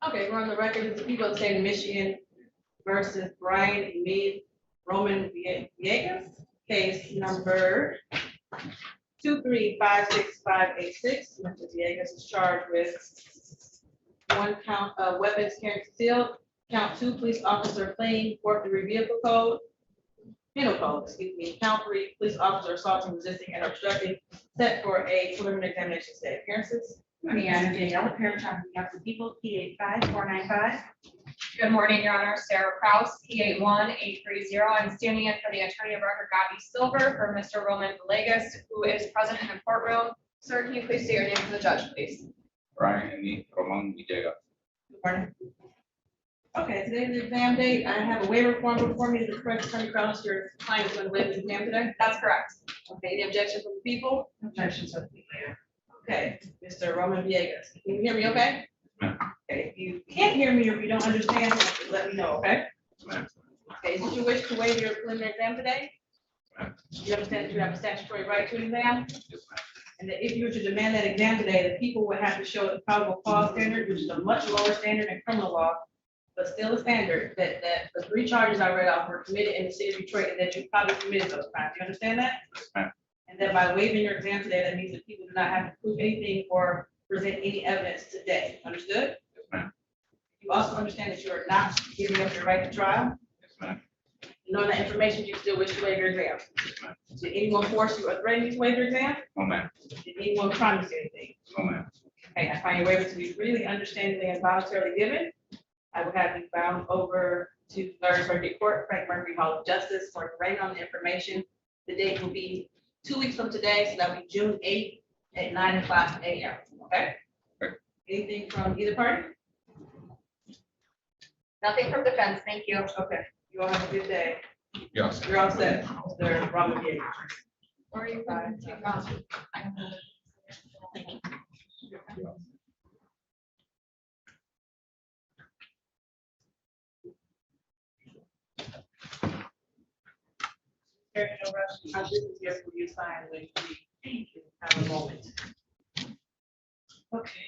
Okay, we're on the record as the people of the state of Michigan versus Brian and me, Roman Villegas, case number 2356586. Mr. Villegas is charged with 1 count of weapons carrying concealed, count 2, police officer fleeing, 4-3 vehicle code, penal code, excuse me, count 3, police officer assaulting, resisting, and obstructing, set for a preliminary examination today. Appearances? Morning, Honor. Danielle, appearance on behalf of the people, P85495. Good morning, Your Honor. Sarah Kraus, P81830. I'm standing in for the attorney of record, Gabby Silver, for Mr. Roman Villegas, who is present in the courtroom. Sir, can you please state your name for the judge, please? Brian and me, Roman Villegas. Good morning. Okay, today's the exam date. I have a waiver form before me. Is it correct, Attorney Kraus, your client is going to waive the exam today? That's correct. Okay, any objection from the people? Objections of the people. Okay, Mr. Roman Villegas, can you hear me okay? Ma'am. Okay, if you can't hear me or if you don't understand, just let me know, okay? Ma'am. Okay, is it your wish to waive your preliminary exam today? Ma'am. Do you understand that you have a statutory right to an exam? Yes, ma'am. And that if you were to demand that exam today, the people would have to show the probable cause standard, which is a much lower standard than criminal law, but still a standard that the 3 charges I read off were committed in the city of Detroit and that you probably committed those crimes. Do you understand that? Yes, ma'am. And that by waiving your exam today, that means that people do not have to prove anything or present any evidence today. Understood? Yes, ma'am. You also understand that you are not giving up your right to trial. Yes, ma'am. Knowing that information, you still wish to waive your exam. Yes, ma'am. Did anyone force you or threaten you to waive your exam? No, ma'am. Did anyone promise you anything? No, ma'am. Okay, I find your waiver to be freely, understandingly, and voluntarily given. I will have you bound over to Third Circuit Court, Frank Mercury Hall of Justice, for writing on the information. The date will be 2 weeks from today, so that'll be June 8th at 9:00 a.m. Okay? Okay. Anything from either party? Nothing from defense. Thank you. Okay, you all have a good day. Yes. You're all set, Mr. Robert Gates. Or you can take off. There's no rush. Our business here for you sign when we have a moment. Okay.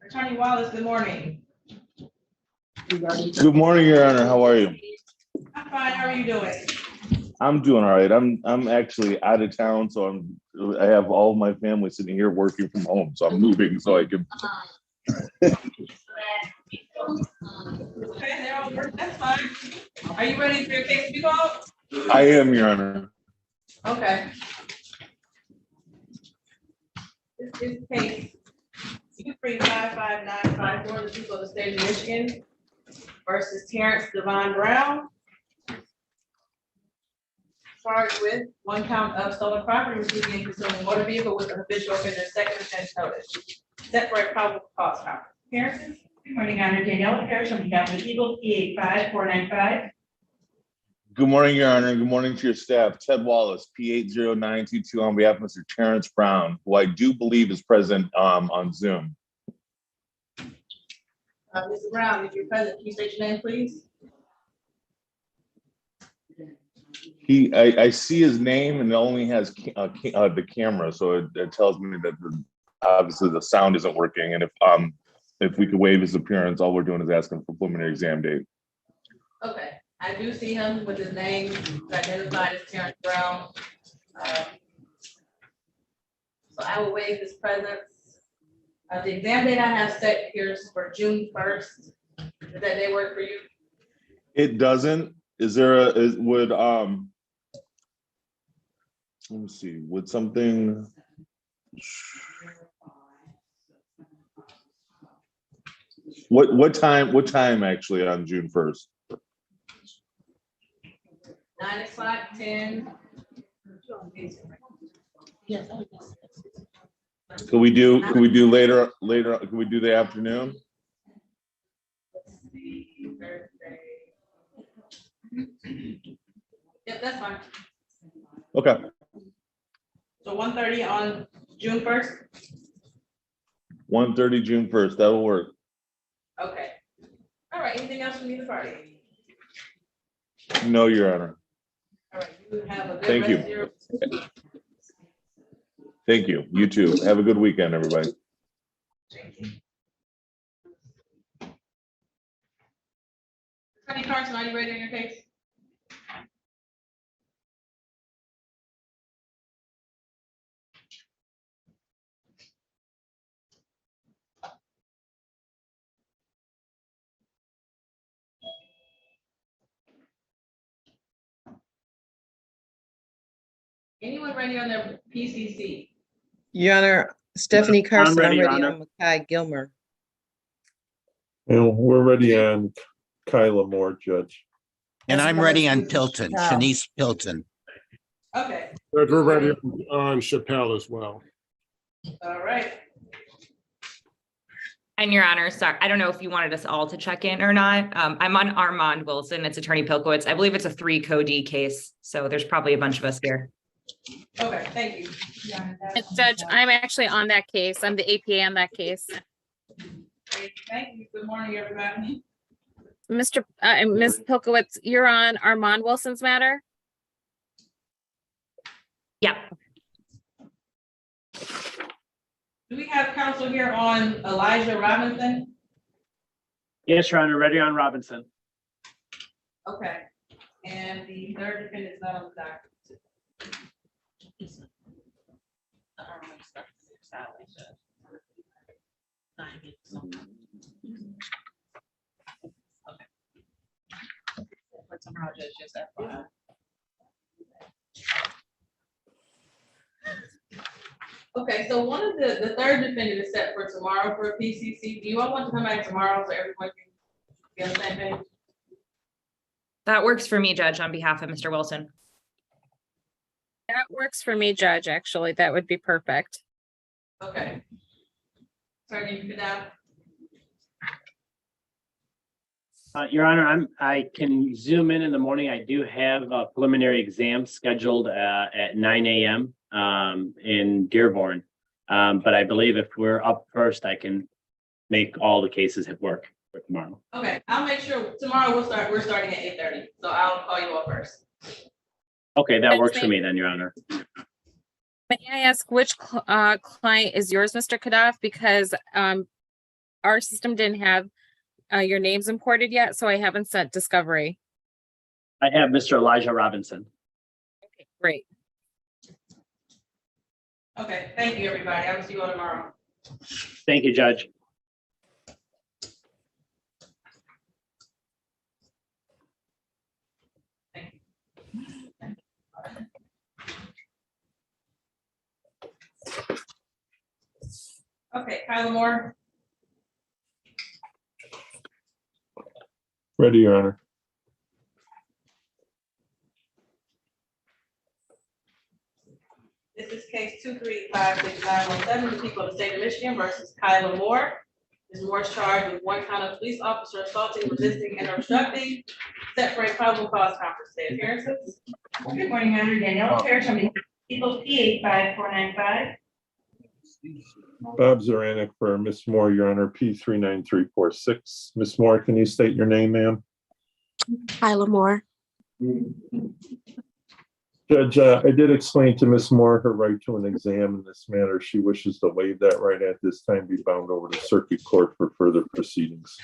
Attorney Wallace, good morning. Good morning, Your Honor. How are you? I'm fine. How are you doing? I'm doing all right. I'm actually out of town, so I have all my family sitting here working from home. So I'm moving so I can. Okay, they're all working. That's fine. Are you ready for your case to be called? I am, Your Honor. Okay. This is case 2355954, the people of the state of Michigan versus Terrence Devon Brown. Charged with 1 count of stolen property, receiving and concealing a motor vehicle with a habitual offender, second offense notice. Set for a probable cause conference. Appearances? Good morning, Honor. Danielle, appearance on behalf of the people, P85495. Good morning, Your Honor. Good morning to your staff. Ted Wallace, P80922, on behalf of Mr. Terrence Brown, who I do believe is present on Zoom. Mr. Brown, if you're present, can you state your name, please? I see his name and it only has the camera, so it tells me that obviously the sound isn't working. And if we could waive his appearance, all we're doing is asking for preliminary exam date. Okay, I do see him with his name identified as Terrence Brown. So I will waive his presence. The exam date I have set here is for June 1st. Does that day work for you? It doesn't. Is there let me see, would something, what time actually on June 1st? 9 o'clock, 10. Yes. Could we do later, could we do the afternoon? Let's see, Thursday. Yep, that's fine. Okay. So 1:30 on June 1st? 1:30 June 1st, that will work. Okay. All right, anything else from either party? No, Your Honor. All right, you have a good Thank you. rest of your. Thank you. You too. Have a good weekend, everybody. Attorney Carson, are you ready on your case? Anyone ready on their PCC? Your Honor, Stephanie Carson, ready, I'm Your ready Honor. on Makai Gilmer. And we're ready on Kyla Moore, Judge. And I'm ready on Chappelle. Pilton, Shanice Pilton. Okay, But we're ready on Chappelle as well. all right. And Your Honor, sorry, I don't know if you wanted us all to check in or not. I'm on Armand Wilson. It's Attorney Pilkowitz. I believe it's a 3 Cody case, so there's probably a bunch of us here. Okay, thank you. Judge, I'm actually on that case. I'm the APA on that case. Great, thank you. Good morning, everybody. Ms. Pilkowitz, you're on Armand Wilson's matter? Yeah. Do we have counsel here on Elijah Robinson? Yes, Your Honor, ready on Robinson. Okay, and the third defendant is not on the docket. Okay, so one of the third defendant is set for tomorrow for a PCC. Do you all want to come back tomorrow so everyone can be on the same page? That works for me, Judge, on behalf of Mr. Wilson. That works for me, Judge, actually. That would be perfect. Okay. Attorney, you can now. Your Honor, I can zoom in the morning. I do have a preliminary exam scheduled at 9 a.m. In Dearborn. But I believe if we're up first, I can make all the cases work for tomorrow. Okay, I'll make sure tomorrow we're starting at 8:30, so I'll call you all first. Okay, that works for me then, Your Honor. May I ask which client is yours, Mr. Kadoff? Because our system didn't have your names imported yet, so I haven't sent discovery. I have Mr. Elijah Robinson. Okay, great. Okay, thank you, everybody. I will see you all tomorrow. Thank you, Judge. Okay, Kyla Moore. Ready, Your Honor. This is case 2356917, the people of the state of Michigan versus Kyla Moore. Ms. Moore is charged with 1 count of police officer assaulting, resisting, and obstructing, set for a probable cause conference. Day appearances. Good morning, Your Honor. Danielle Parrish on behalf of people P85495. Bob Zaranick for Miss Moore, Your Honor, P39346. Miss Moore, can you state your name, ma'am? Kyla Moore. Judge, I did explain to Miss Moore her right to an exam in this matter. She wishes to waive that right at this time, be bound over to circuit court for further proceedings.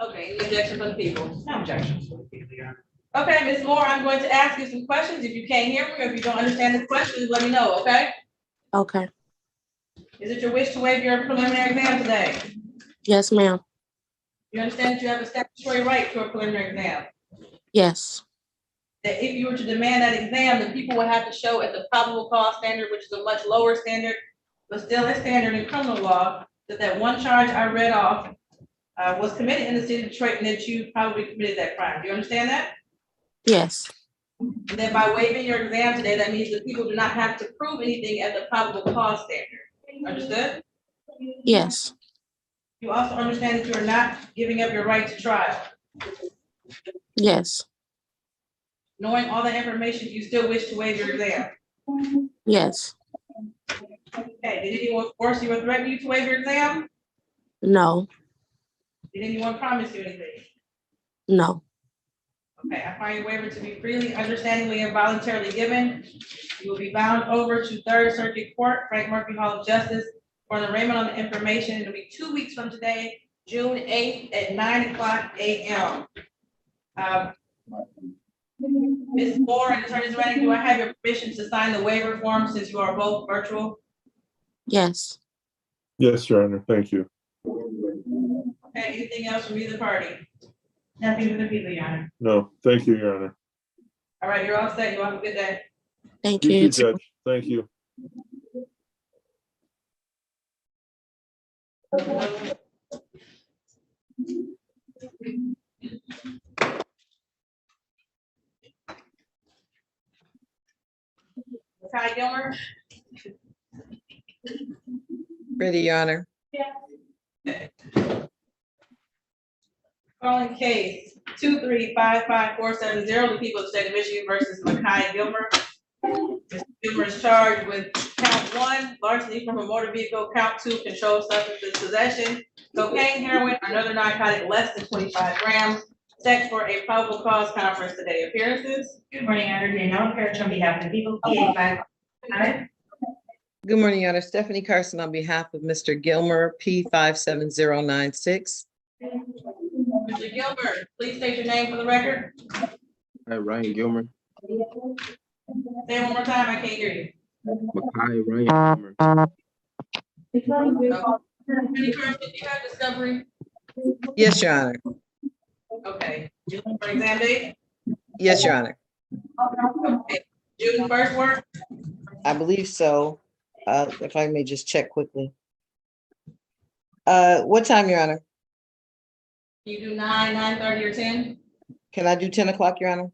Okay, any objection from the people? No objections from the people, Your Honor. Okay, Ms. Moore, I'm going to ask you some questions. If you can't hear me or if you don't understand the questions, let me know, okay? Okay. Is it your wish to waive your preliminary exam today? Yes, ma'am. You understand that you have a statutory right to a preliminary exam? Yes. That if you were to demand that exam, the people would have to show at the probable cause standard, which is a much lower standard, but still a standard in criminal law, that one charge I read off was committed in the city of Detroit and that you probably committed that crime. Do you understand that? Yes. And then by waiving your exam today, that means that people do not have to prove anything at the probable cause standard. Understood? Yes. You also understand that you are not giving up your right to trial. Yes. Knowing all the information, you still wish to waive your exam. Yes. Okay, did anyone force you or threaten you to waive your exam? No. Did anyone promise you anything? No. Okay, I find your waiver to be freely, understandingly, and voluntarily given. You will be bound over to Third Circuit Court, Frank Murphy Hall of Justice, For an arraignment on the information, it'll be 2 weeks from today, June 8th at 9:00 a.m. Ms. Moore and Attorney Durant, do I have your permission to sign the waiver form since you are both virtual? Yes. Yes, Your Honor, thank you. Okay, anything else from either party? Nothing for the people, Your Honor. No, thank you, Your Honor. All right, you're all set. You have a good day. Thank You you. too, Judge. Thank you. Ty Gilmer? Ready, Your Honor. Calling case 2355470, the people of the state of Michigan versus Makai Gilmer. Mr. Gilmer is charged with count 1, larceny from a motor vehicle, count 2, controlled substances possession, cocaine, heroin, or another narcotic less than 25 grams, set for a probable cause conference today. Appearances? Good morning, Your Honor. Danielle Parrish on behalf of the people, PA 5. Good morning, Your Honor. Stephanie Carson on behalf of Mr. Gilmer, P 57096. Mr. Gilmer, please state your name for the record. Ryan Gilmer. Say it one more time, I can't hear you. Makai Ryan Gilmer. Attorney Carson, do you have discovery? Yes, Your Honor. Okay, June for exam date? Yes, Your Honor. Okay, June first work? I believe so. If I may just check quickly. What time, Your Honor? Can you do 9, 9:30, or 10? Can I do 10 o'clock, Your Honor?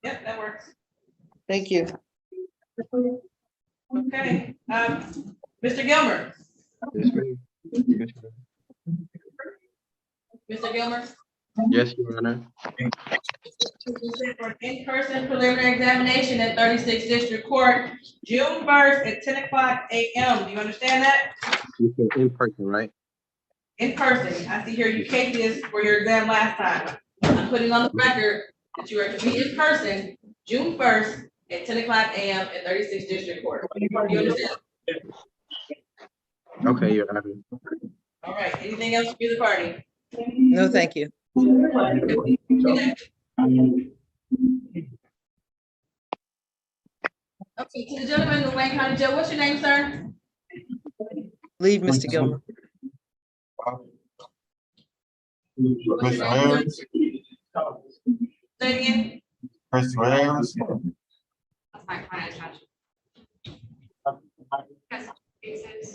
Yep, that works. Thank you. Okay, Mr. Gilmer? Yes, ma'am. Mr. Gilmer? Yes, Your Honor. For an in-person preliminary examination at 36th District Court, June 1st at 10:00 a.m. Do you understand that? You said in person, right? In person. I see here you came this for your exam last time. I'm putting on the record that you are to be in person, June 1st at 10:00 a.m. at 36th District Court. Do you understand? Okay, Your Honor. All right, anything else from either party? No, thank you. Okay, to the gentleman in the Wayne County Jail, what's your name, sir? Leave, Mr. Gilmer. What's your name, sir? Say it again. Christopher Harris. That's my client, Judge. Yes, cases.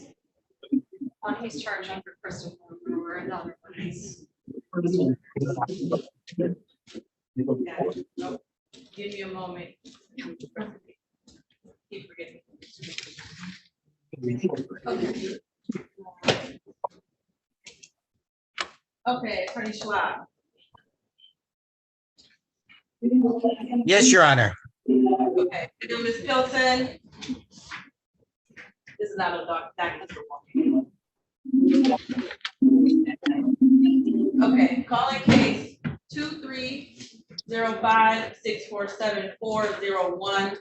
One he's charged under Christopher Brewer, another one is. Give me a moment. Keep forgetting. Okay, Attorney Schwab. Yes, Your Honor. Okay, Ms. Pilton. This is not a document. Okay, calling case 23056474001.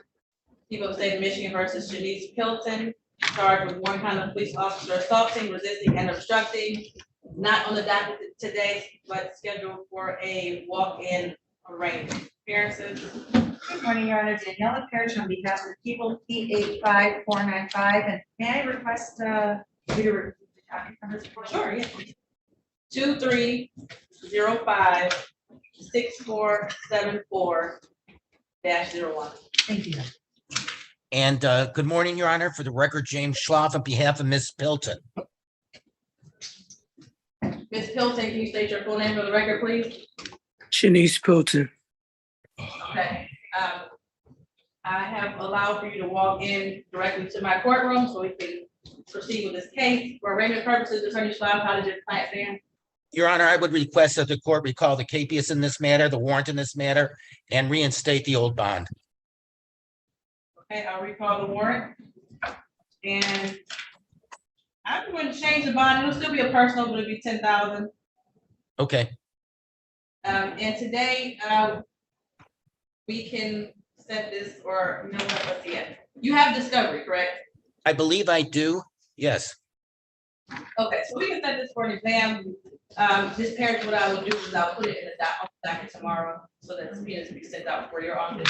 People of the state of Michigan versus Janice Pilton, charged with one count of police officer assaulting, resisting, and obstructing. Not on the docket today, but scheduled for a walk-in arraignment. Appearances. Good morning, Your Honor. Danielle Parrish on behalf of the people, P85495. And may I request you to repeat the docket numbers? Sure, yeah. 230564740-01. Thank you. And good morning, Your Honor. For the record, James Schloff on behalf of Miss Pilton. Ms. Pilton, can you state your full name for the record, please? Shanice Pilton. Okay, I have allowed for you to walk in directly to my courtroom so we can proceed with this case. For arraignment purposes, Attorney Schwab, how did your client stand? Your Honor, I would request that the court recall the capias in this matter, the warrant in this matter, and reinstate the old bond. Okay, I'll recall the warrant. And I'm going to change the bond. It'll still be a personal, but it'll be 10,000. Okay. And today, we can set this, or no, let's see it. You have discovery, correct? I believe I do. Yes. Okay, so we can set this for an exam. This parent, what I will do is I'll put it in the docket tomorrow, so that subpoenas can be sent out for your office.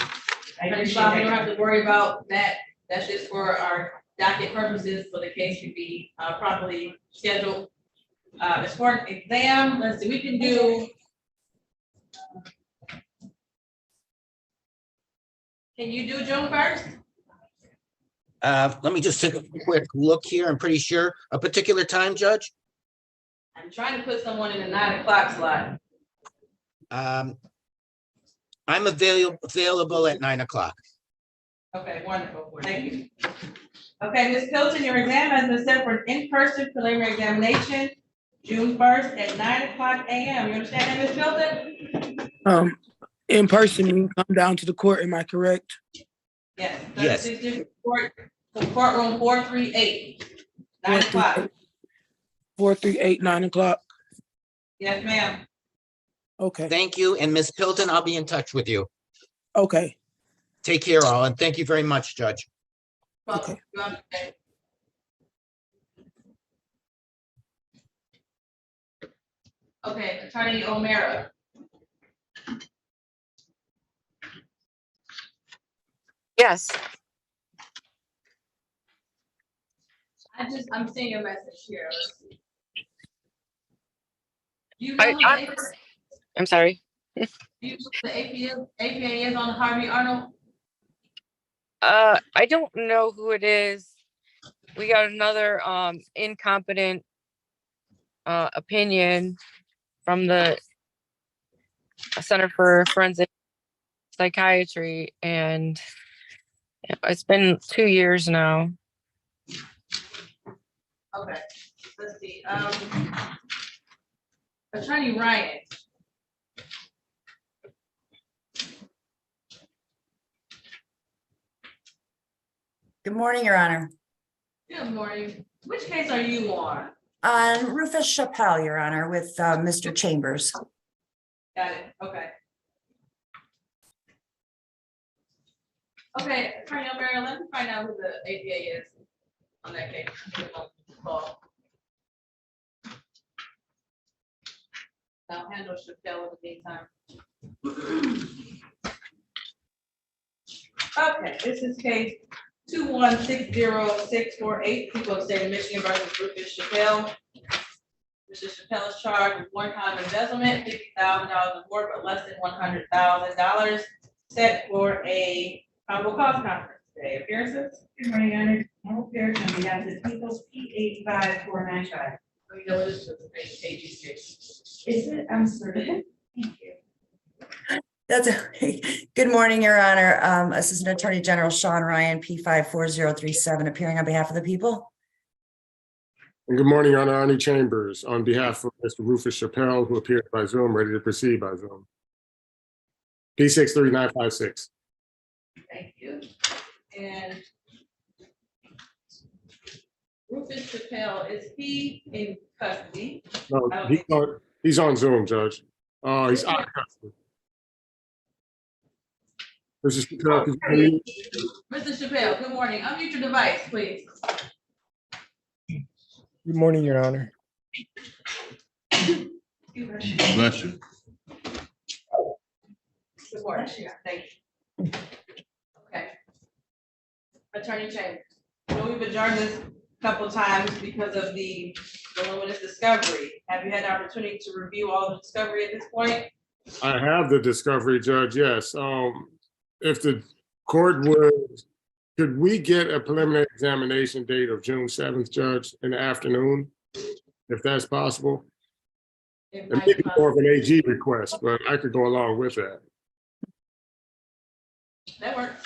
I You appreciate don't it. have to worry about that. That's just for our docket purposes, so the case can be properly scheduled. As far as exam, let's see, we can do. Can you do June 1st? Let me just take a quick look here. I'm pretty sure a particular time, Judge. I'm trying to put someone in the 9 o'clock slot. I'm available at 9 o'clock. Okay, wonderful, thank you. Okay, Ms. Pilton, your exam has been set for an in-person preliminary examination, June 1st at 9 o'clock a.m. You understand that, Ms. Pilton? In person, you can come down to the court, am I correct? Yes. Yes. 36 District Court, so courtroom 438, 9 o'clock. 438, 9 o'clock. Yes, ma'am. Okay, Thank you. And Ms. Pilton, I'll be in touch with you. okay. Take care all, and thank you very much, Judge. Okay. Okay, Attorney O'Mara. Yes. I'm seeing a message here. Let's see. Do you I- know who the I'm sorry. do you know who the APA is on Harvey Arnold? I don't know who it is. We got another incompetent opinion from the Center for Forensic Psychiatry, and it's been 2 years now. Okay, let's see. Attorney Ryan. Good morning, Your Honor. Good morning. Which case are you on? On Rufus Chappelle, Your Honor, with Mr. Chambers. Got it, okay. Okay, Attorney O'Mara, let me find out who the APA is on that case. Call. I'll handle Chappelle in the meantime. Okay, this is case 2160648, people of the state of Michigan versus Rufus Chappelle. Mr. Chappelle is charged with one-time embezzlement, $50,000 or more, but less than $100,000, set for a probable cause conference today. Appearances? Good morning, Your Honor. Danielle Parrish on behalf of the People's P85495. Oh, you know what this is, AG's case. Is it? I'm sorry. Thank you. That's good morning, Your Honor. Assistant Attorney General Sean Ryan, P54037, appearing on behalf of the people. And good morning, Your Honor. Arnie Chambers, on behalf of Mr. Rufus Chappelle, who appeared by Zoom, ready to proceed by Zoom. P63956. Thank you. And Rufus Chappelle, is he in custody? No, he's on Zoom, Judge. He's out of custody. Mr. Chappelle, could you hear me? Mr. Chappelle, good morning. Unmute your device, please. Good morning, Your Honor. Bless you. Good morning. Thank you. Okay. Attorney Chambers, I know we've adjourned this a couple times because of the voluminous discovery. Have you had an opportunity to review all the discovery at this point? I have the discovery, Judge, yes. If the court could we get a preliminary examination date of June 7th, Judge, in the afternoon, if that's possible? It may be more of an AG request, but I could go along with that. That works.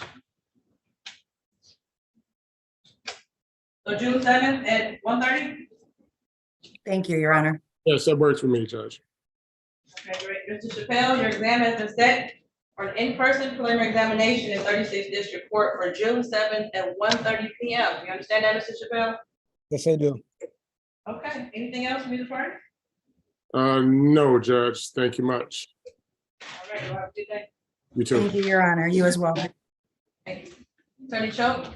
So June 7th at 1:30? Thank you, Your Honor. Yes, that works for me, Judge. Okay, great. Mr. Chappelle, your exam has been set for an in-person preliminary examination in 36th District Court for June 7th at 1:30 p.m. You understand that, Mr. Chappelle? Yes, I do. Okay, anything else from you, Department? No, Judge, thank you much. All right, well, have a good day. You too. Thank you, Your Honor. You as well. Thank you. Attorney Choate?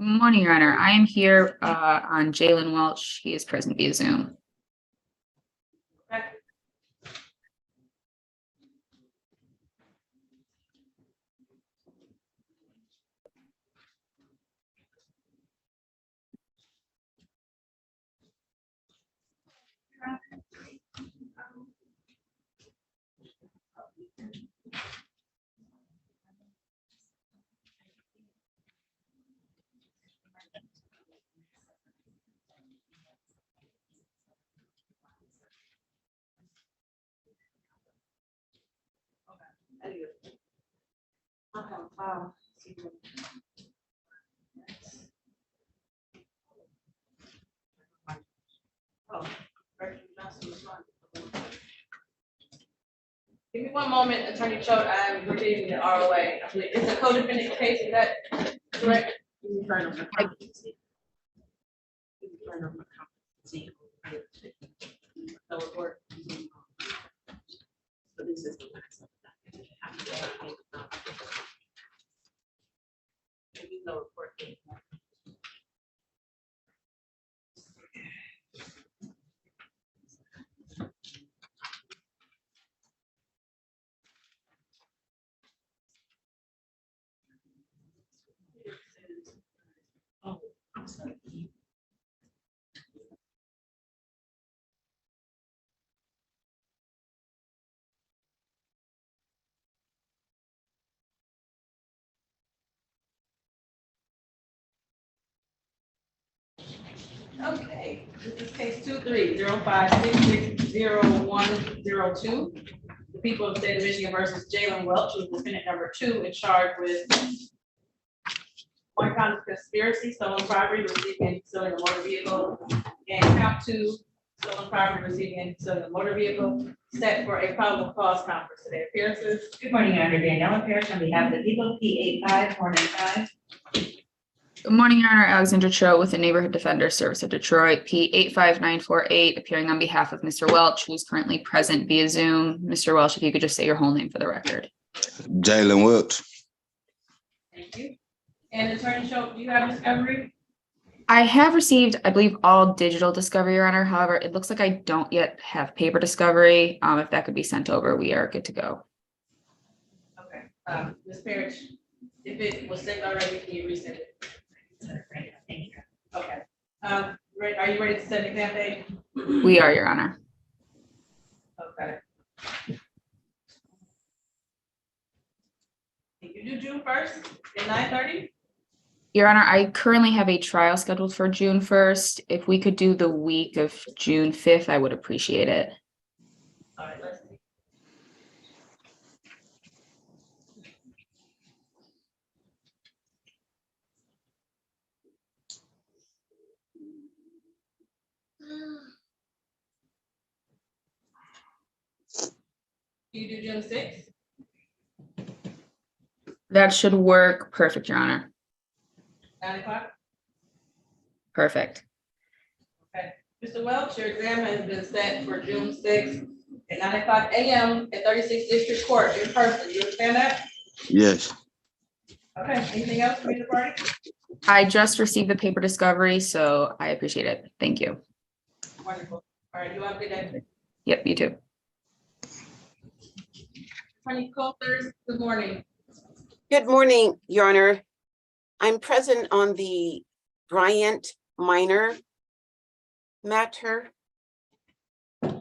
Morning, Your Honor. I am here on Jalen Welch. He is present via Zoom. Okay. Give me one moment, Attorney Cho, I'm reading the ROA. It's a co-defendant case, is that correct? So it works. Oh, I'm sorry. Okay, this is case 23-05660102. The people of the state of Michigan versus Jalen Welch, who is defendant number 2 in charge with one count of conspiracy, stolen property, receiving and concealing a motor vehicle, and count 2, stolen property, receiving and concealing a motor vehicle, set for a probable cause conference today. Appearances. Good morning, Your Honor. Daniela Parrish on behalf of the people, P85495. Good morning, Your Honor. Alexandra Cho with the Neighborhood Defender Service of Detroit, P85948, appearing on behalf of Mr. Welch, who is currently present via Zoom. Mr. Welch, if you could just say your whole name for the record. Jalen Welch. Thank you. And Attorney Cho, do you have discovery? I have received, I believe, all digital discovery, Your Honor. However, it looks like I don't yet have paper discovery. If that could be sent over, we are good to go. Okay, Ms. Parrish, if it was sent already, can you resend it? Thank you. Okay. Are you ready to set an exam date? We are, Your Honor. Okay. Can you do June 1st at 9:30? Your Honor, I currently have a trial scheduled for June 1st. If we could do the week of June 5th, I would appreciate it. All right, let's see. Can you do June 6th? That should work. Perfect, Your Honor. 9 o'clock? Perfect. Okay. Mr. Welch, your exam has been set for June 6th at 9 o'clock a.m. at 36th District Court in person. You understand that? Yes. Okay, anything else for me to party? I just received the paper discovery, so I appreciate it. Thank you. Wonderful. All right, you have a good day. Yep, you too. Attorney Coulters, good morning. Good morning, Your Honor. I'm present on the Bryant minor matter. Okay.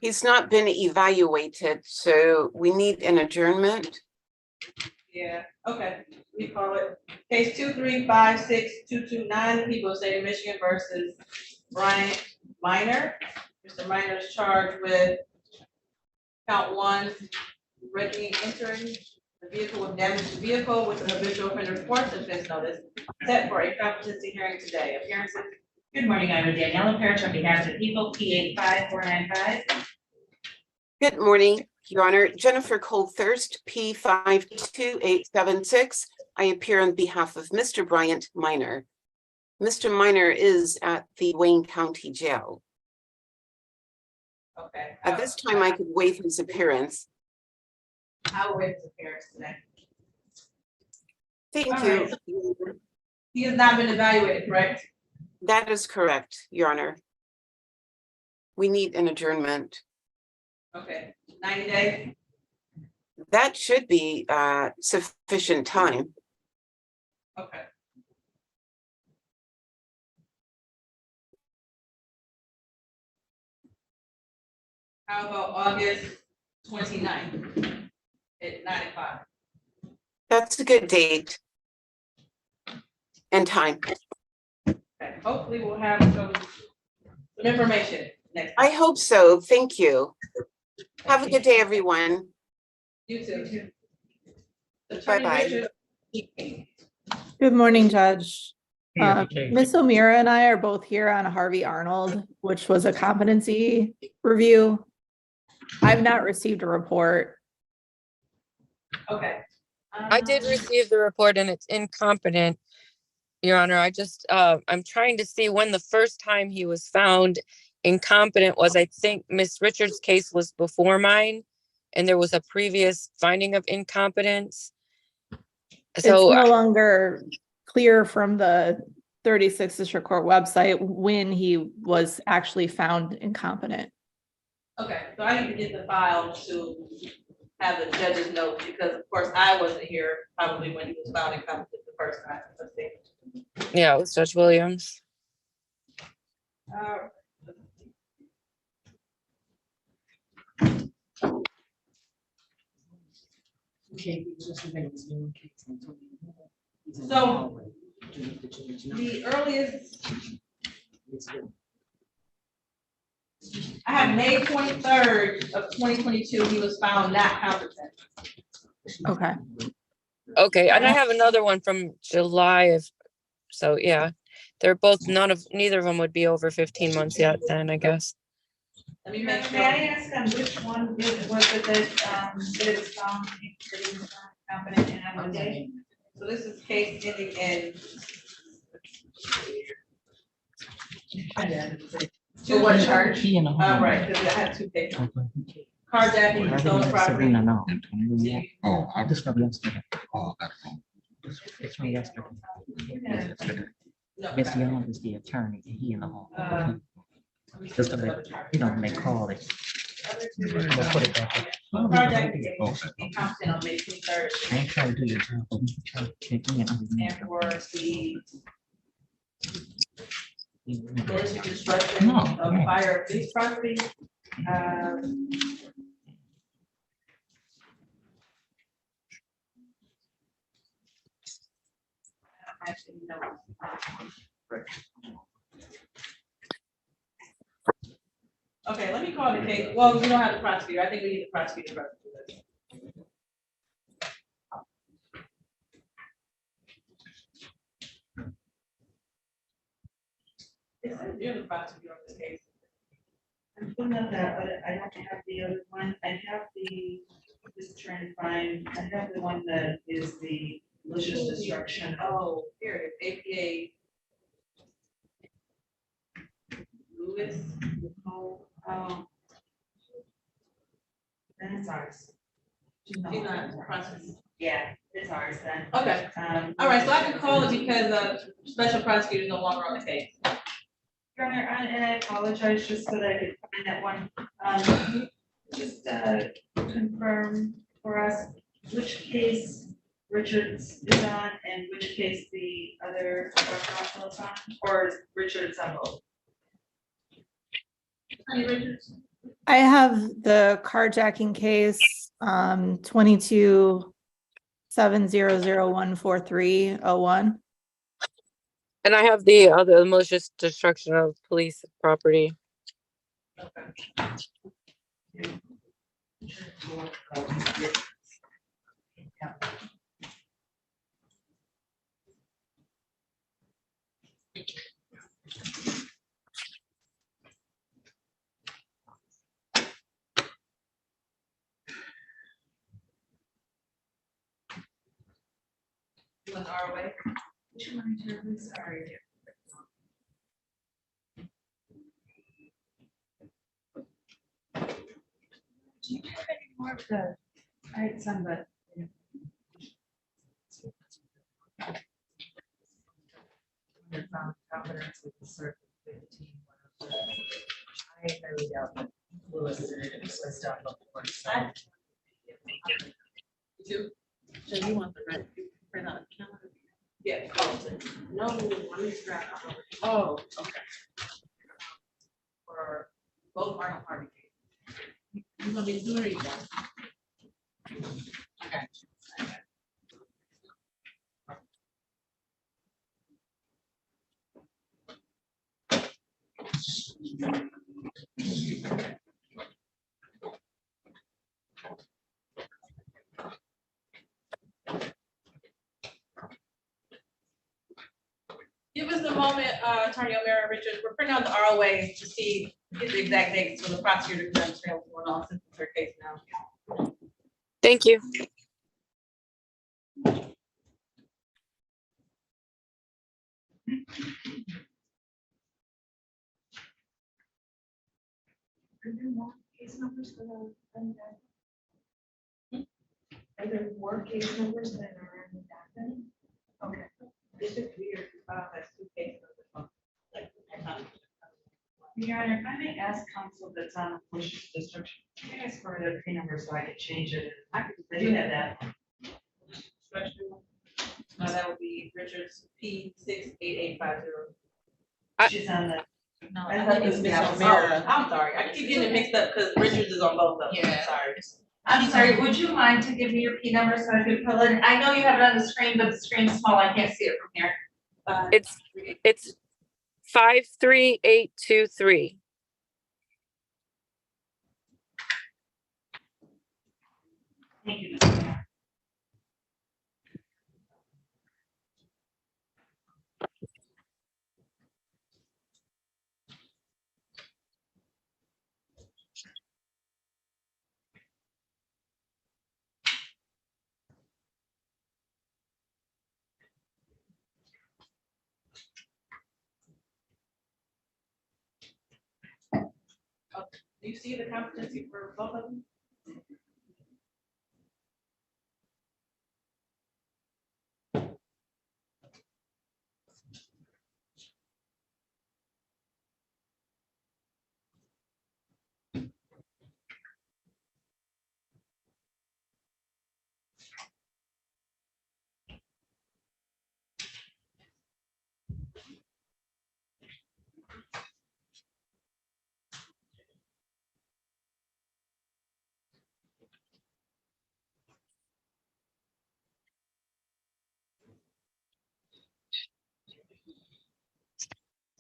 He's not been evaluated, so we need an adjournment. Yeah, okay, we call it case 2356229, people of the state of Michigan versus Bryant Minor. Mr. Minor is charged with count 1, breaking and entering the vehicle with damaged vehicle with an habitual offender report offense notice set for a competency hearing today. Appearances. Good morning, I'm Daniela Parrish on behalf of the people, P85495. Good morning, Your Honor. Jennifer Coldthirst, P52876. I appear on behalf of Mr. Bryant Minor. Mr. Minor is at the Wayne County Jail. Okay. At this time, I could waive his appearance. I will waive his appearance today. Thank All you. right. He has not been evaluated, correct? That is correct, Your Honor. We need an adjournment. Okay, 90 days. That should be sufficient time. Okay. How about August 29th at 9 o'clock? That's a good date and time. Okay, hopefully we'll have some information next. I hope so. Thank you. Have a good day, everyone. You too. Bye-bye. Good morning, Judge. Ms. O'Meara and I are both here on Harvey Arnold, which was a competency review. I've not received a report. Okay. I did receive the report and it's incompetent, Your Honor. I'm trying to see when the first time he was found incompetent was. I think Miss Richards' case was before mine, and there was a previous finding of incompetence. It's So no longer clear from the 36th District Court website when he was actually found incompetent. Okay, so I need to get the file to have the judge's note because of course I wasn't here probably when he was found incompetent the first time. Let's see. yeah, it was Judge Williams. So the earliest, I have May 23rd of 2022, he was found not competent. Okay. Okay, and I have another one from July of, so yeah, they're both neither of them would be over 15 months yet then, I guess. Let me make sure. May I ask which one was it that it was found that he was competent in on Monday? So this is case ending in. For what charge? Right, because I had two cases. Carjacking, stolen property. No. Oh, I just got yesterday. Oh, that's wrong. It's from yesterday. No. Miss Young is the attorney, and he in the hall. Just to make, when they call it. We'll put it back. Carjacking, incompetent on May 23rd. I ain't trying to do your job, but we can try to check in. And for the malicious destruction of fire police property. Actually, no. Okay, let me call the case. Well, we don't have the prosecutor. I think we need the prosecutor first. You're the prosecutor of the case. I'm pulling up that, but I don't have the other one. I have just trying to find, I have the one that is the malicious destruction. Oh, here it is, APA. Lewis, Nicole, Then it's ours. she's not prosecutor. Yeah, it's ours then. Okay, all right, so I can call it because special prosecutor is no longer on the case. Your Honor, and I apologize just so that I could find that one. Just confirm for us which case Richards is on and which case the other Rockwell is on, or is Richards on both? Richards. I have the carjacking case, 22-700-14301. And I have the other malicious destruction of police property. You went our way. Which one, Jeremy? Sorry. more of the, I had some, but. Found confidence with the circuit 15. I highly doubt that Lewis was done before. So. You do? So you want the red, print out a calendar? Yeah. No, let me scrap. Oh, okay. For both Arnold Harvey cases. You're gonna be doing it. Okay. Give us a moment, Attorney O'Meara Richards. We're printing out the ROA to see, get the exact dates for the prosecutor to understand what's going on since it's her case now. Thank you. Are there more case numbers for the, are there more case numbers that are in the document? Okay. It's just weird, that's two cases. Your Honor, if I may ask counsel that's on the Bush district, can I ask for the P number so I can change it? I do have that. That would be Richards P68850. She's on the. No, I I thought think it it's was Miss Miss O'Meara. O'Meara. I'm sorry, I keep getting it mixed up because Richards is on both of them. Yeah. Sorry. I'm sorry, would you mind to give me your P number so I could pull it? I know you have it on the screen, but the screen's small. I can't see it from here. It's 53823. Thank you, Mr. Mayor. Do you see the competency for both of them?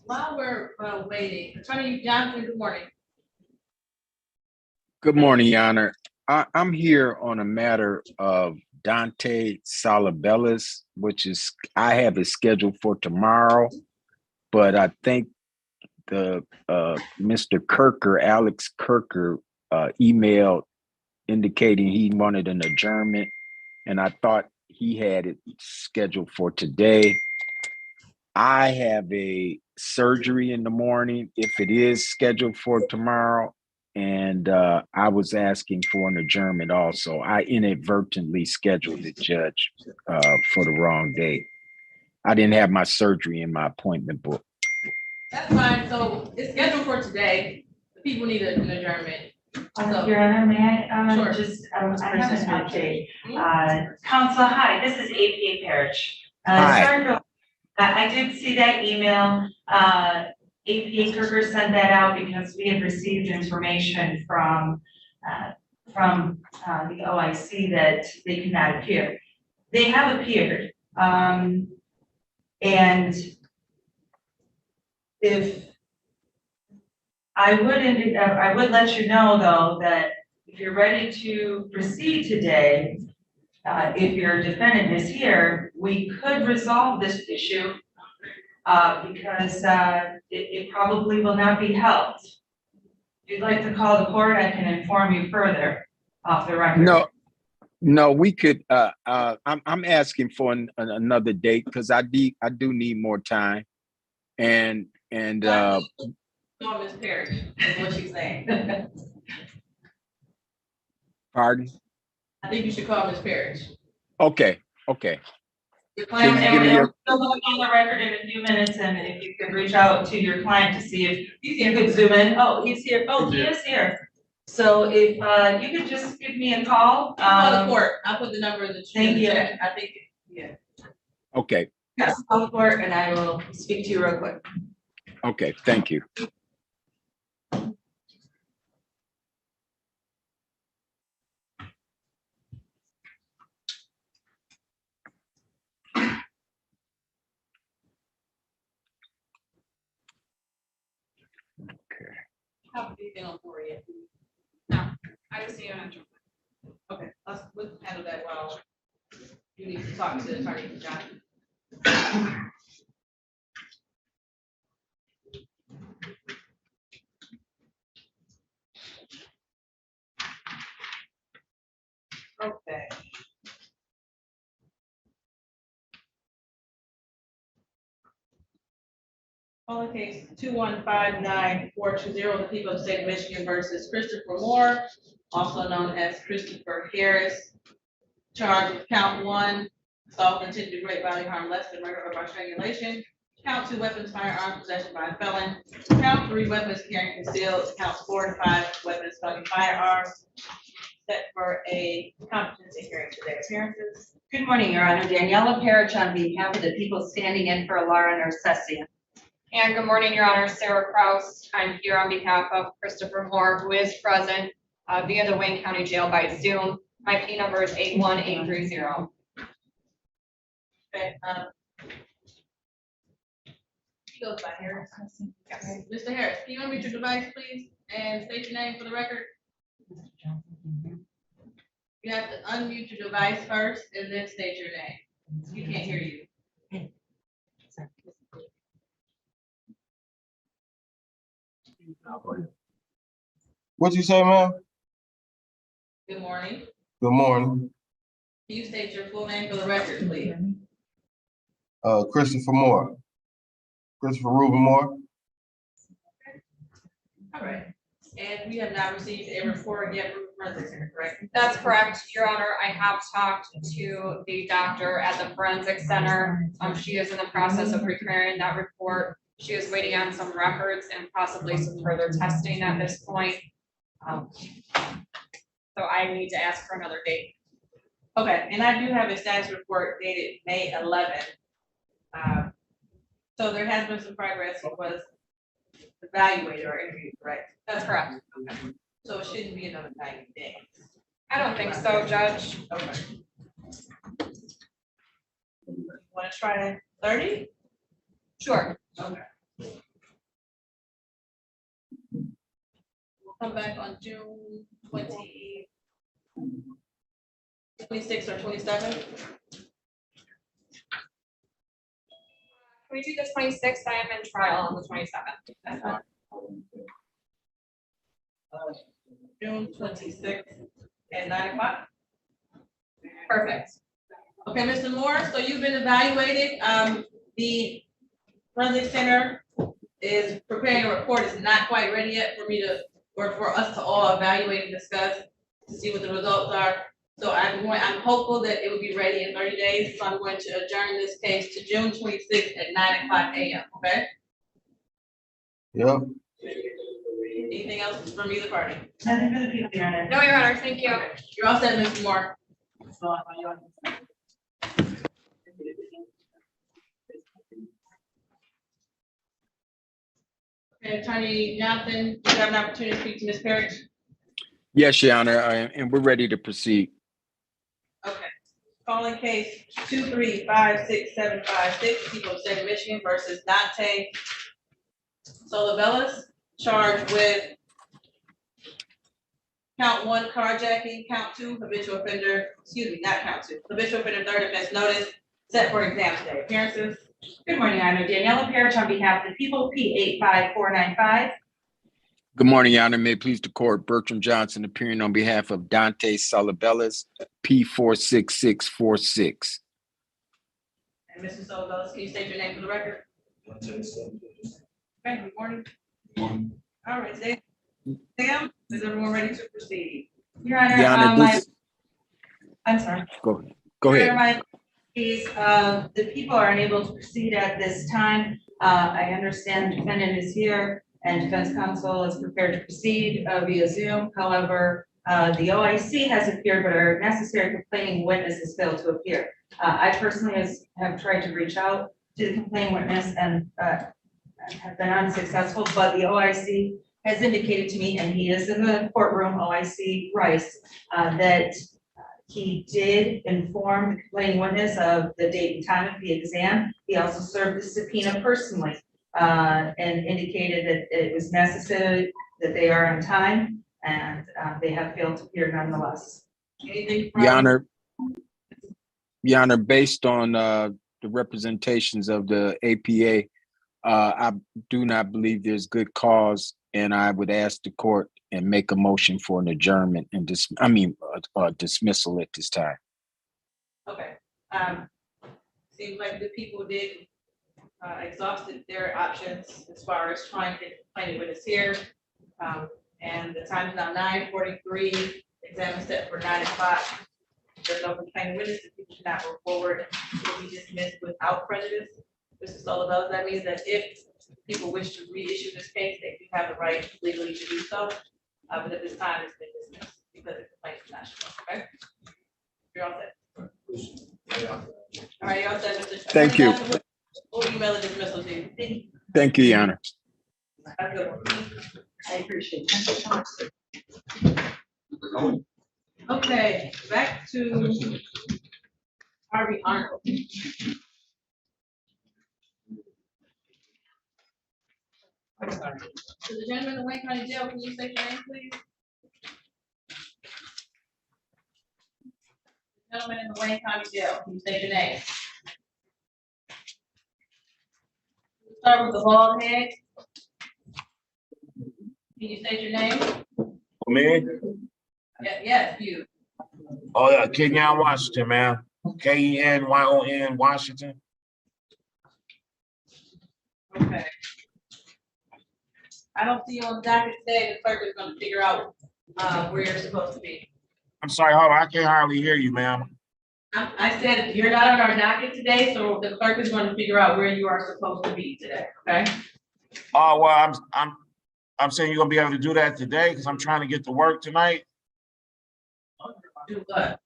While we're waiting, Attorney Johnson, good morning. Good morning, Your Honor. I'm here on a matter of Dante Salabellis, which is, I have it scheduled for tomorrow, but I think the Mr. Kirker, Alex Kirker, emailed indicating he wanted an adjournment, and I thought he had it scheduled for today. I have a surgery in the morning if it is scheduled for tomorrow. And I was asking for an adjournment also. I inadvertently scheduled it, Judge, for the wrong date. I didn't have my surgery in my appointment book. That's fine, so it's scheduled for today. The people need an adjournment. So- Your Honor, may I Sure. just, I have an update. Counsel, hi, this is APA Parrish. Hi. Sorry for, I did see that email. APA Kirker sent that out because we had received information from the OIC that they could not appear. They have appeared. And if I would let you know, though, that if you're ready to proceed today, if your defendant is here, we could resolve this issue because it probably will not be held. If you'd like to call the court, I can inform you further off the record. No, we could. I'm asking for another date because I do need more time, and No, Ms. Parrish, is what she's saying. Pardon? I think you should call Ms. Parrish. Okay, okay. Your Can client, you give me your, Still on the record in a few minutes, and if you could reach out to your client to see if you could zoom in. Oh, he's here. Oh, he is here. So if you could just give me a call. Call the court. I'll put the number in the Thank you. chat. I think, yeah. okay, Yes, call the court, and I will speak to you real quick. okay, thank you. Have anything on board yet? No, I just see you on. Okay, we'll handle that while you need to talk to Attorney Johnson. Okay. Calling case 2159420, the people of the state of Michigan versus Christopher Moore, also known as Christopher Harris. Charged with count 1, assault with intent to do great bodily harm less than murder or by strangulation. Count 2, weapons, firearms, possession by a felon. Count 3, weapons carrying concealed. Counts 4 and 5, weapons, felony firearms. Set for a competency hearing today. Appearances. Good morning, Your Honor. Daniela Parrish on behalf of the people standing in for Laura Narcessia. And good morning, Your Honor, Sarah Kraus. I'm here on behalf of Christopher Moore, who is present via the Wayne County Jail by Zoom. My P number is 81830. Okay, he goes by Harris. Okay. Mr. Harris, can you unmute your device, please, and state your name for the record? You have to unmute your device first and then state your name. You can't hear you. What'd you say, ma'am? Good morning. Good morning. Can you state your full name for the record, please? Christopher Moore. Christopher Reuben Moore. All right. And we have not received a report yet from the forensic center, correct? That's correct, Your Honor. I have talked to the doctor at the forensic center. She is in the process of preparing that report. She is waiting on some records and possibly some further testing at this point. So I need to ask for another date. Okay, and I do have a status report dated May 11th. So there has been some progress. He was evaluated or interviewed, correct? That's correct. Okay. So it shouldn't be another 90 days. I don't think so, Judge. Okay. Want to try 30? Sure. Okay. We'll come back on June 26 or 27. Can we do the 26th? I am in trial on the 27th. June 26th at 9 o'clock. Perfect. Okay, Mr. Moore, so you've been evaluated. The forensic center is preparing a report. It's not quite ready yet for me to, or for us to all evaluate and discuss to see what the results are. So I'm hopeful that it will be ready in 30 days. So I'm going to adjourn this case to June 26th at 9 o'clock a.m. Okay? Yep. Anything else from either party? Nothing for the people, Your Honor. No, Your Honor. Thank you. You're all set, Mr. Moore. Okay, Attorney Johnson, do you have an opportunity to speak to Ms. Parrish? Yes, Your Honor, and we're ready to proceed. Okay. Calling case 2356756, people of the state of Michigan versus Dante Solabellis, charged with count 1 carjacking, count 2 habitual offender, not count 2, habitual offender third offense notice set for exam today. Appearances. Good morning, Your Honor. Daniela Parrish on behalf of the people, P85495. Good morning, Your Honor. May it please the court, Bertram Johnson appearing on behalf of Dante Solabellis, P46646. And Mr. Solabellis, can you state your name for the record? Okay, good morning. All right, Sam, is everyone ready to proceed? Your Honor, Your Honor, I'm sorry. go Your ahead. Honor, my case, the people are unable to proceed at this time. I understand the defendant is here and defense counsel is prepared to proceed via Zoom. However, the OIC has appeared, but our necessary complaining witness has failed to appear. I personally have tried to reach out to the complaining witness and have been unsuccessful, but the OIC has indicated to me, and he is in the courtroom, OIC Rice, that he did inform the complaining witness of the date and time of the exam. He also served the subpoena personally and indicated that it was necessary that they are on time, and they have failed to appear nonetheless. Anything from? Your Honor, based on the representations of the APA, I do not believe there's good cause, and I would ask the court and make a motion for an adjournment and dismissal at this time. Okay. Seems like the people did exhausted their options as far as trying to get complaining witness here. And the time is now 9:43. Exam is set for 9 o'clock. There's no complaining witness. The people should not move forward. It will be dismissed without prejudice. Mr. Sullivan, that means that if people wish to reissue this case, they do have the right legally to do so. But at this time, it's been dismissed because the complaint is not shown. Okay? You're all set. All right, you're all set, Mr. Thank you. We'll email a dismissal to you. Thank you, Your Honor. Have a good one. I appreciate it. Okay, back to Harvey Arnold. To the gentleman in Wayne County Jail, can you state your name, please? Gentleman in the Wayne County Jail, can you state your name? Start with the bald head. Can you state your name? Me? Yes, you. Oh, yeah, Kenyon Washington, man. Kenyon Washington. Okay. I don't see you on the docket today. The clerk is going to figure out where you're supposed to be. I'm sorry, hold on, I can't hardly hear you, ma'am. I said you're not on our docket today, so the clerk is going to figure out where you are supposed to be today. Okay. Oh, well, I'm saying you're gonna be able to do that today because I'm trying to get to work tonight. Do what?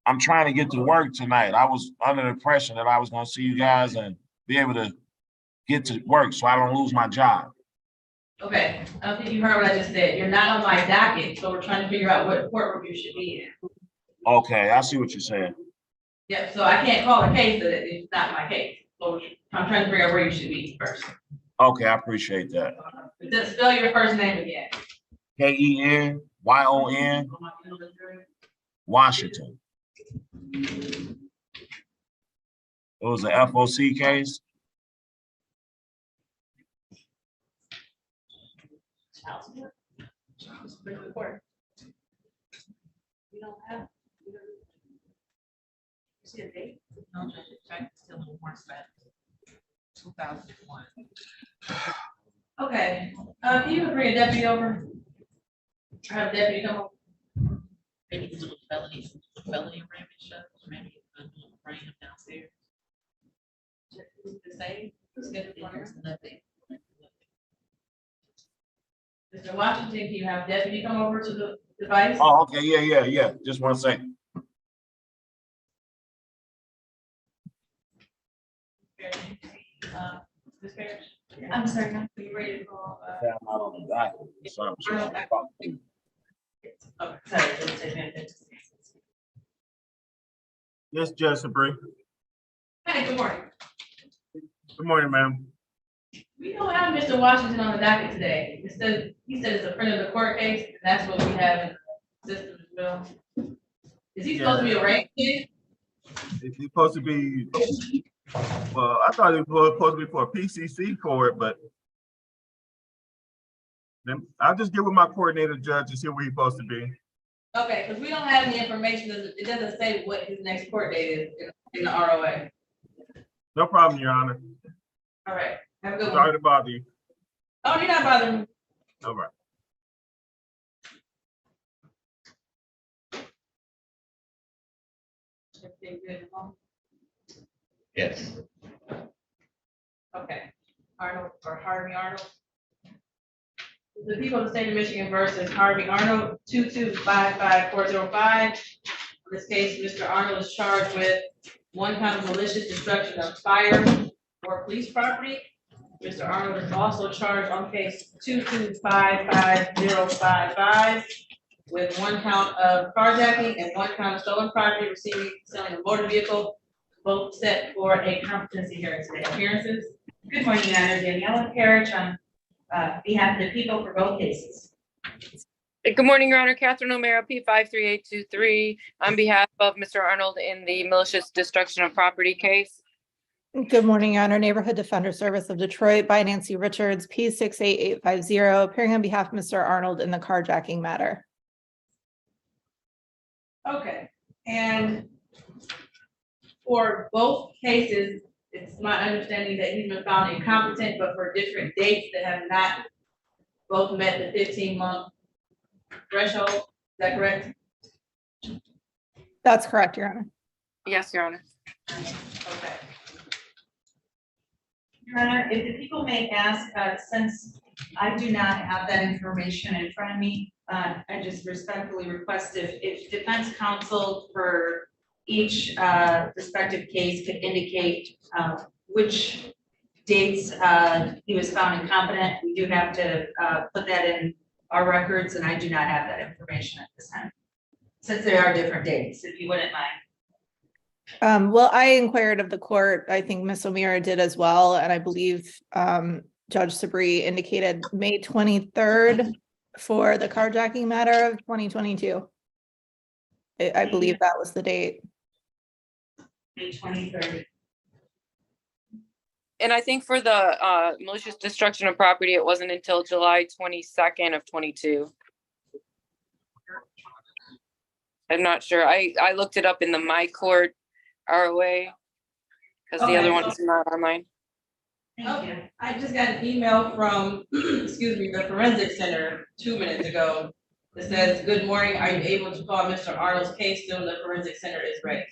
I'm trying to get to work tonight. I was under the impression that I was gonna see you guys and be able to get to work so I don't lose my job. Okay, I don't think you heard what I just said. You're not on my docket, so we're trying to figure out what courtroom you should be in. Okay, I see what you're saying. Yeah, so I can't call a case that it's not my case. So I'm trying to figure out where you should be first. Okay, I appreciate that. Just spell your first name again. Kenyon Washington. It was a FOC case. You don't have. You see a date? No, Judge, it's still in warrant status. 2001. Okay, can you bring a deputy over? Or have a deputy come over? Maybe he's doing felony ramming stuff, maybe bring him downstairs. The same? There's nothing. Mr. Washington, can you have deputy come over to the device? Oh, okay, yeah. Just 1 second. Ms. Parrish? I'm sorry, are you ready to call? I'm not on the docket, so I'm sure. Oh, sorry, just a minute. Yes, Judge Sabree. Hey, good morning. Good morning, ma'am. We don't have Mr. Washington on the docket today. He said it's a friend of the court case, and that's what we have in the system as well. Is he supposed to be a rank kid? Is he supposed to be, well, I thought he was supposed to be for a PCC court, but then I'll just get with my coordinator judge and see where he's supposed to be. Okay, because we don't have any information. It doesn't say what his next court date is in the ROA. No problem, Your Honor. All right, have a good one. Sorry to bother you. Oh, you're not bothering me. All right. everything good at home? Yes. Okay, Arnold or Harvey Arnold. The people of the state of Michigan versus Harvey Arnold, 2255405. In this case, Mr. Arnold is charged with 1 count of malicious destruction of fire or police property. Mr. Arnold is also charged on case 2255055 with 1 count of carjacking and 1 count of stolen property, receiving, selling a motor vehicle, both set for a competency hearing today. Appearances? Good morning, Your Honor. Daniela Parrish on behalf of the people for both cases. Good morning, Your Honor. Catherine O'Mara, P53823, on behalf of Mr. Arnold in the malicious destruction of property case. Good morning, Your Honor. Neighborhood Defender Service of Detroit by Nancy Richards, P68850, appearing on behalf of Mr. Arnold in the carjacking matter. Okay, and for both cases, it's my understanding that he's been found incompetent, but for different dates that have not both met the 15-month threshold. Is that correct? That's correct, Your Honor. Yes, Your Honor. Okay. Your Honor, if the people may ask, since I do not have that information in front of me, I just respectfully request if defense counsel for each respective case could indicate which dates he was found incompetent. We do have to put that in our records, and I do not have that information at this time, since there are different dates, if you wouldn't mind. Well, I inquired of the court. I think Ms. O'Meara did as well. And I believe Judge Sabree indicated May 23rd for the carjacking matter of 2022. I believe that was the date. May 23rd. And I think for the malicious destruction of property, it wasn't until July 22nd of 22. I'm not sure. I looked it up in the My Court ROA because the other one's not on mine. Thank you. I just got an email from, excuse me, the Forensic Center 2 minutes ago that says, "Good morning. Are you able to call Mr. Arnold's case soon? The Forensic Center is ready."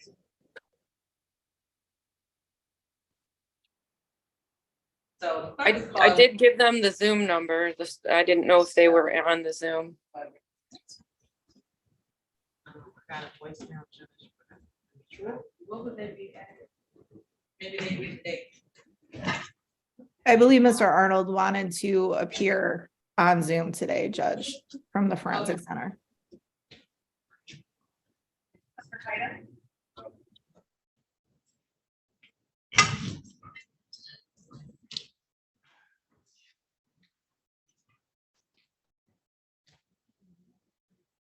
So I did give them the Zoom number. I didn't know if they were on the Zoom. What would they be at? Maybe they give the date. I believe Mr. Arnold wanted to appear on Zoom today, Judge, from the Forensic Center.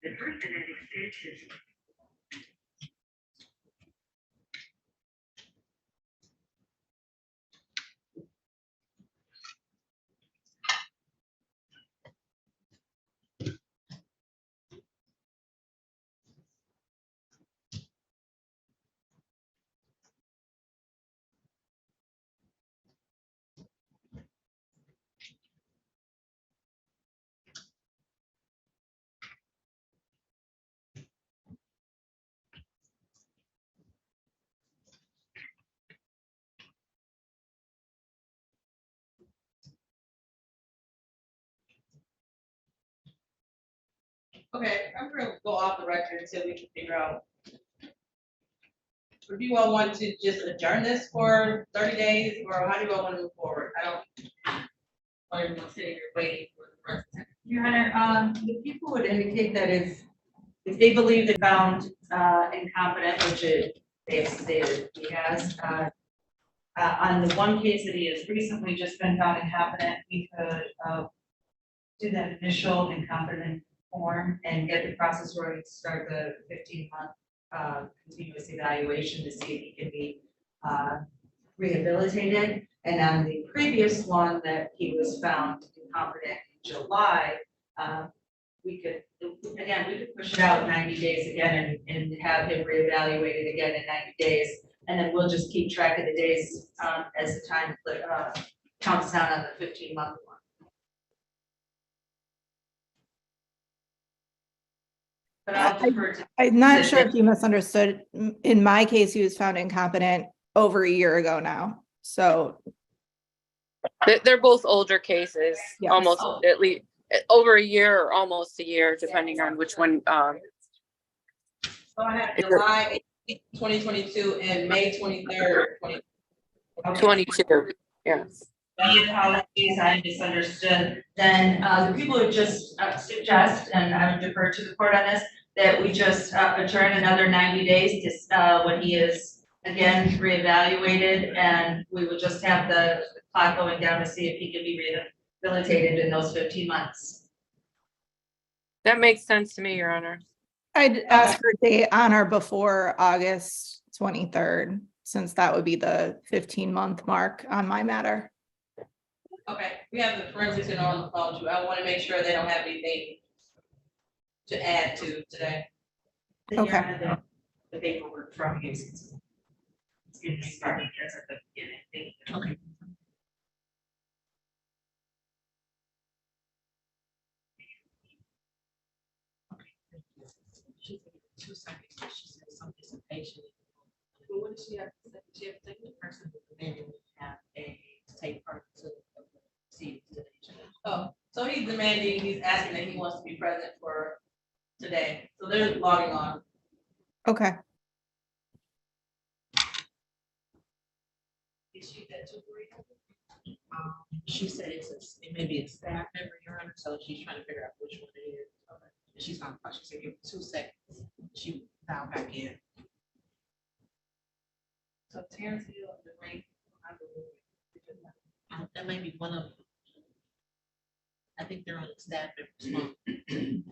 The person at extension. Okay, I'm gonna go off the record until we can figure out. Or do you all want to just adjourn this for 30 days, or how do you all want to move forward? I don't want everyone sitting here waiting for the rest of the Your Honor, the people would indicate that if they believe they found incompetent, which they have stated he has, on the one case that he has recently just been found incompetent, we could do that initial incompetent form and get the process rolling to start the 15-month continuous evaluation to see if he can be rehabilitated. And on the previous one that he was found incompetent in July, we could push it out 90 days again and have him reevaluated again in 90 days. And then we'll just keep track of the days as the time counts down on the 15-month one. But I'll defer to. I'm not sure if you misunderstood. In my case, he was found incompetent over a year ago now. So They're both older cases, Yes. almost at least over a year or almost a year, depending on which one. So I have July 18th, 2022 and May 23rd, 22, yes. My apologies, I misunderstood. Then the people would just suggest, and I would defer to the court on this, that we just adjourn another 90 days to when he is again reevaluated, and we would just have the clock going down to see if he can be rehabilitated in those 15 months. That makes sense to me, Your Honor. I'd ask for a date on or before August 23rd, since that would be the 15-month mark on my matter. Okay, we have the forensics and on the phone too. I want to make sure they don't have anything to add to today. Okay. The paperwork from you. It's getting started as at the beginning. Okay. She said 2 seconds, she said some dissipation. But what does she have to say? She have to take the person who demanded to have a take part to see today. Oh, so he's demanding, he's asking that he wants to be present for today. So they're logging on. Okay. Is she that too? She said it may be a staff member, Your Honor, so she's trying to figure out which one it is. And she's on, she said, give 2 seconds. She dialed back in. So Terrence Hill, the rank, I believe. That may be one of them. I think they're on the staff member's phone.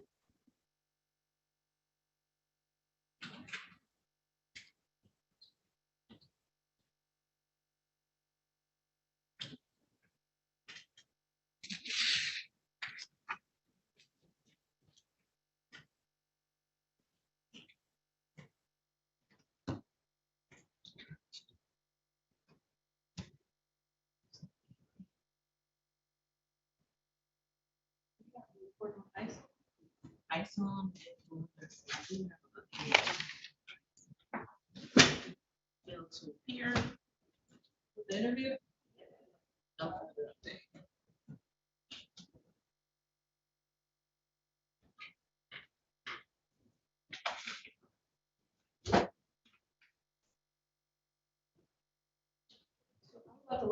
I saw him. Failed to appear. The interview?